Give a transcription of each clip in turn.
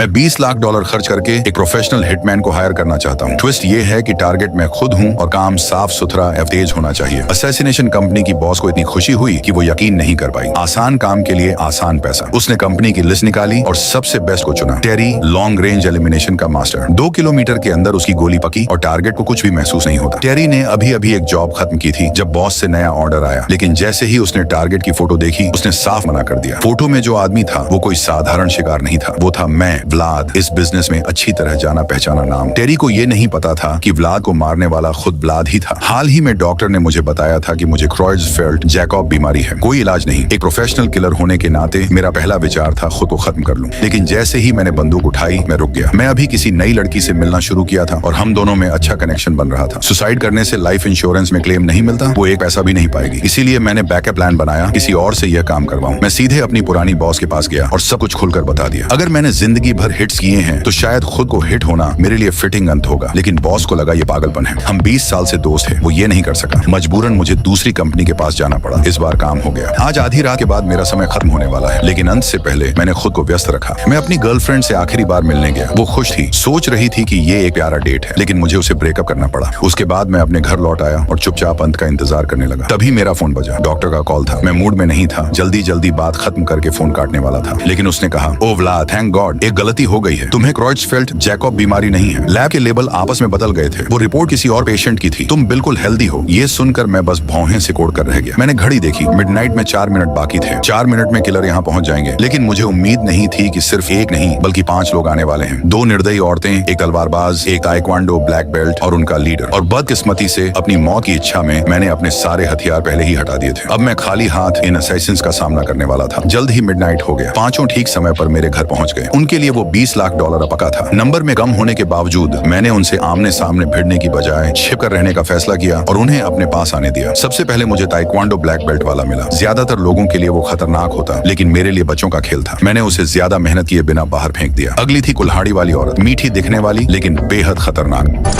मैं $20 लाख खर्च करके एक प्रोफेशनल हिटमैन को हायर करना चाहता हूँ। ट्विस्ट ये है कि टारगेट मैं खुद हूँ और काम साफ सुथरा एवं तेज होना चाहिए। असैसिनेशन कंपनी की बॉस को इतनी खुशी हुई कि वो यकीन नहीं कर पाई। आसान काम के लिए आसान पैसा। उसने कंपनी की लिस्ट निकाली और सबसे बेस्ट को चुना। टेरी लॉन्ग रेंज एलिमिनेशन का मास्टर। 2 किलोमीटर के अंदर उसकी गोली पकी और टारगेट को कुछ भी महसूस नहीं होता। टेरी ने अभी अभी एक जॉब खत्म की थी जब बॉस से नया ऑर्डर आया, लेकिन जैसे ही उसने टारगेट की फोटो देखी उसने साफ मना कर दिया। फोटो में जो आदमी था वो कोई साधारण शिकार नहीं था, वो था मैं, व्लाद, इस बिजनेस में अच्छी तरह जाना पहचाना नाम। टेरी को ये नहीं पता था कि व्लाद को मारने वाला खुद व्लाद ही था। हाल ही में डॉक्टर ने मुझे बताया था कि मुझे क्रोइट्ज़फेल्ड-जैकब बीमारी है। कोई इलाज नहीं। एक प्रोफेशनल किलर होने के नाते मेरा पहला विचार था खुद को खत्म कर लूं, लेकिन जैसे ही मैंने बंदूक उठाई मैं रुक गया। मैं अभी किसी नई लड़की से मिलना शुरू किया था और हम दोनों में अच्छा कनेक्शन बन रहा था। सुसाइड करने से लाइफ इंश्योरेंस में क्लेम नहीं मिलता, वो एक पैसा भी नहीं पाएगी। इसीलिए मैंने बैकअप प्लान बनाया, किसी और से यह काम करवाऊं। मैं सीधे अपनी पुरानी बॉस के पास गया और सब कुछ खुलकर बता दिया। अगर मैंने जिंदगी भर हिट्स किए हैं तो शायद खुद को हिट होना मेरे लिए फिटिंग अंत होगा, लेकिन बॉस को लगा ये पागलपन है। हम 20 साल से दोस्त हैं, वो ये नहीं कर सका। मजबूरन मुझे दूसरी कंपनी के पास जाना पड़ा। इस बार काम हो गया। आज आधी रात के बाद मेरा समय खत्म होने वाला है, लेकिन अंत से पहले मैंने खुद को व्यस्त रखा। मैं अपनी गर्लफ्रेंड से आखिरी बार मिलने गया। वो खुश थी, सोच रही थी कि ये एक प्यारा डेट है, लेकिन मुझे उसे ब्रेकअप करना पड़ा। उसके बाद मैं अपने घर लौट आया और चुपचाप अंत का इंतजार करने लगा। तभी मेरा फोन बजा। डॉक्टर का कॉल था। मैं मूड में नहीं था, जल्दी जल्दी बात खत्म करके फोन काटने वाला था, लेकिन उसने कहा, ओ व्लाद, थैंक गॉड, एक गलती हो गई है। तुम्हें क्रोइट्ज़फेल्ड-जैकब बीमारी नहीं है। लैब के लेबल आपस में बदल गए थे। वो रिपोर्ट किसी और पेशेंट की थी। तुम बिल्कुल हेल्दी हो। ये सुनकर मैं बस भौहें सिकोड़ कर रह गया। मैंने घड़ी देखी, मिडनाइट में 4 मिनट बाकी थे। 4 मिनट में किलर यहाँ पहुंच जाएंगे, लेकिन मुझे उम्मीद नहीं थी कि सिर्फ एक नहीं बल्कि 5 लोग आने वाले हैं। 2 निर्दयी औरतें, एक तलवारबाज, एक ताइक्वांडो ब्लैक बेल्ट और उनका लीडर। और बदकिस्मती से अपनी मौत की इच्छा में मैंने अपने सारे हथियार पहले ही हटा दिए थे। अब मैं खाली हाथ इन असैसिन्स का सामना करने वाला था। जल्द ही मिडनाइट हो गया। 5 ठीक समय पर मेरे घर पहुंच गए। उनके लिए वो $20 लाख पका था। नंबर में कम होने के बावजूद मैंने उनसे आमने सामने भिड़ने की बजाय छिप कर रहने का फैसला किया और उन्हें अपने पास आने दिया। सबसे पहले मुझे ताइक्वांडो ब्लैक बेल्ट वाला मिला। ज्यादातर लोगों के लिए वो खतरनाक होता, लेकिन मेरे लिए बच्चों का खेल था। मैंने उसे ज्यादा मेहनत किए बिना बाहर फेंक दिया। अगली थी कुल्हाड़ी वाली औरत, मीठी दिखने वाली लेकिन बेहद खतरनाक।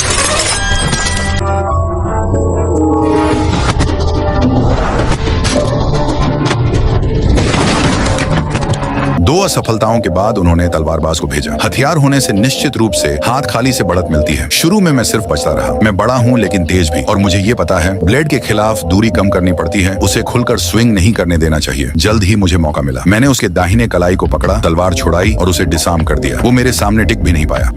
दो असफलताओं के बाद उन्होंने तलवारबाज को भेजा। हथियार होने से निश्चित रूप से हाथ खाली से बढ़त मिलती है। शुरू में मैं सिर्फ बचता रहा। मैं बड़ा हूँ लेकिन तेज भी, और मुझे ये पता है ब्लेड के खिलाफ दूरी कम करनी पड़ती है। उसे खुलकर स्विंग नहीं करने देना चाहिए। जल्द ही मुझे मौका मिला। मैंने उसके दाहिने कलाई को पकड़ा, तलवार छुड़ाई और उसे डिसार्म कर दिया। वो मेरे सामने टिक भी नहीं पाया।